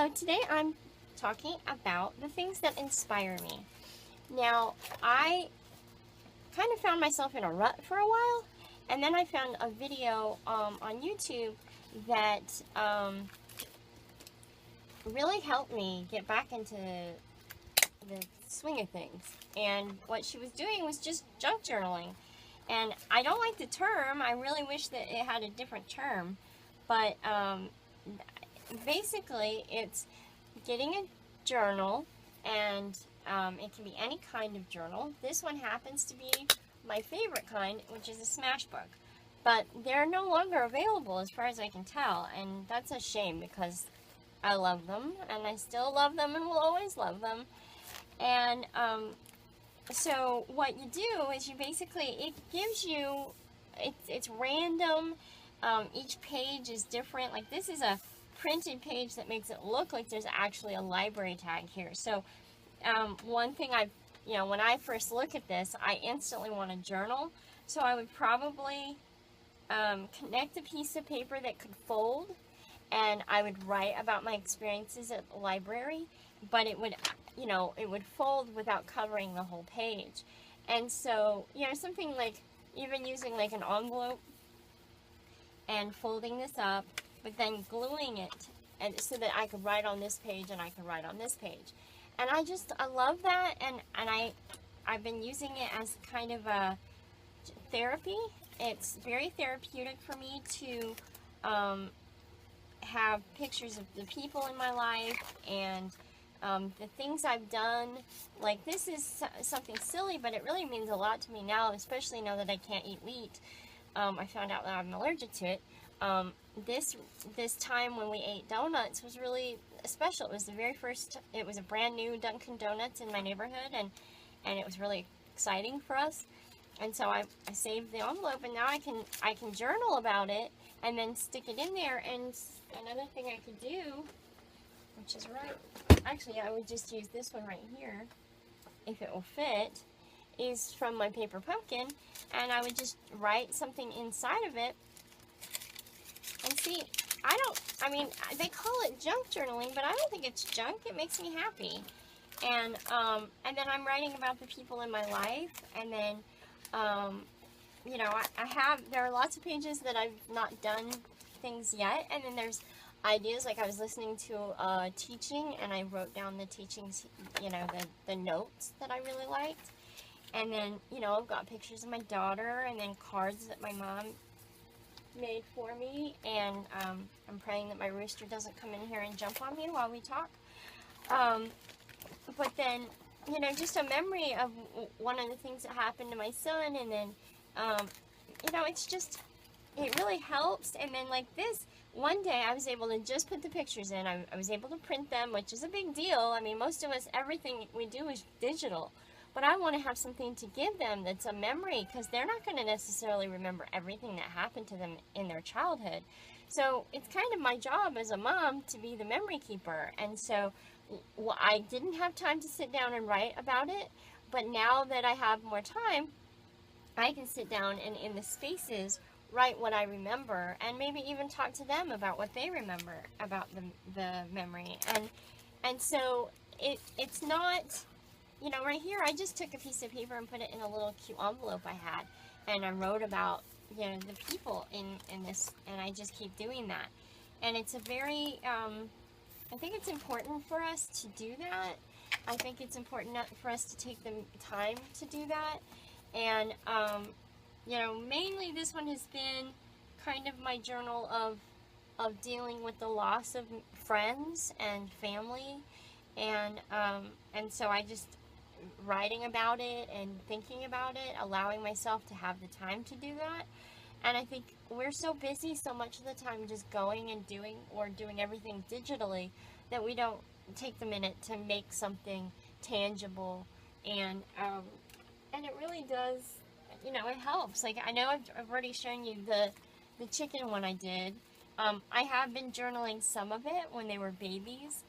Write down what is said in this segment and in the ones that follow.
So today I'm talking about the things that inspire me. Now, I kind of found myself in a rut for a while, and then I found a video on YouTube that really helped me get back into the swing of things. And what she was doing was just junk journaling. And I don't like the term. I really wish that it had a different term. But basically, it's getting a journal, and it can be any kind of journal. This one happens to be my favorite kind, which is a smash book. But they're no longer available as far as I can tell, and that's a shame because I love them, and I still love them and will always love them. And so what you do is you basically, it gives you, it's random. Each page is different. Like this is a printed page that makes it look like there's actually a library tag here. So one thing when I first look at this, I instantly want a journal. So I would probably connect a piece of paper that could fold, and I would write about my experiences at the library, but it would, it would fold without covering the whole page. And so, something like even using like an envelope and folding this up, but then gluing it, and so that I could write on this page and I could write on this page. And I love that, and I've been using it as kind of a therapy. It's very therapeutic for me to have pictures of the people in my life and the things I've done. Like this is something silly, but it really means a lot to me now, especially now that I can't eat wheat. I found out that I'm allergic to it. This time when we ate donuts was really special. It was the very first, it was a brand new Dunkin' Donuts in my neighborhood, and it was really exciting for us. And so I saved the envelope, and now I can journal about it and then stick it in there. And another thing I could do, which is actually I would just use this one right here if it will fit, is from my paper pumpkin, and I would just write something inside of it. And see, they call it junk journaling, but I don't think it's junk. It makes me happy. And then I'm writing about the people in my life, and then there are lots of pages that I've not done things yet, and then there's ideas. Like I was listening to teaching, and I wrote down the teachings, the notes that I really liked. And then, I've got pictures of my daughter, and then cards that my mom made for me, and I'm praying that my rooster doesn't come in here and jump on me while we talk. But then, just a memory of one of the things that happened to my son, and then, it really helps. And then like this, one day I was able to just put the pictures in. I was able to print them, which is a big deal. I mean, most of us, everything we do is digital. But I want to have something to give them that's a memory, because they're not going to necessarily remember everything that happened to them in their childhood. So it's kind of my job as a mom to be the memory keeper. And so I didn't have time to sit down and write about it, but now that I have more time, I can sit down and in the spaces write what I remember, and maybe even talk to them about what they remember about the memory. And so it's not, right here I just took a piece of paper and put it in a little cute envelope I had, and I wrote about the people in this, and I just keep doing that. And it's a very I think it's important for us to do that. I think it's important for us to take the time to do that. And mainly this one has been kind of my journal of dealing with the loss of friends and family, and so I just writing about it and thinking about it, allowing myself to have the time to do that. And I think we're so busy so much of the time just going and doing everything digitally that we don't take the minute to make something tangible. And it really does, it helps. Like I know I've already shown you the chicken one I did. I have been journaling some of it when they were babies,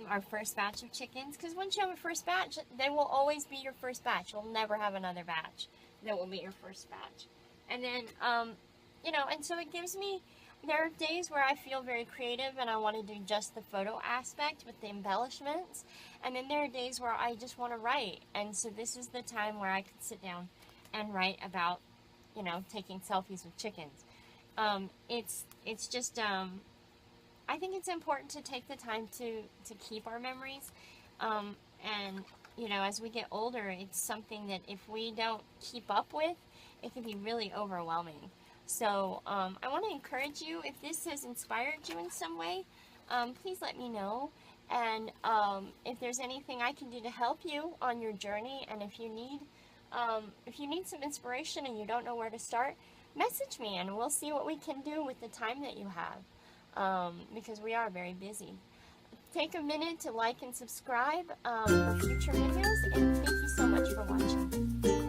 our first batch of chickens, because once you have a first batch, they will always be your first batch. You'll never have another batch that will be your first batch. And then, and so it gives me there are days where I feel very creative and I want to do just the photo aspect with the embellishments, and then there are days where I just want to write, and so this is the time where I could sit down and write about, you know, taking selfies with chickens. It's just I think it's important to take the time to keep our memories, and you know, as we get older, it's something that if we don't keep up with, it can be really overwhelming. So I want to encourage you, if this has inspired you in some way, please let me know. And if there's anything I can do to help you on your journey, and if you need some inspiration and you don't know where to start, message me and we'll see what we can do with the time that you have, because we are very busy. Take a minute to like and subscribe for future videos, and thank you so much for watching.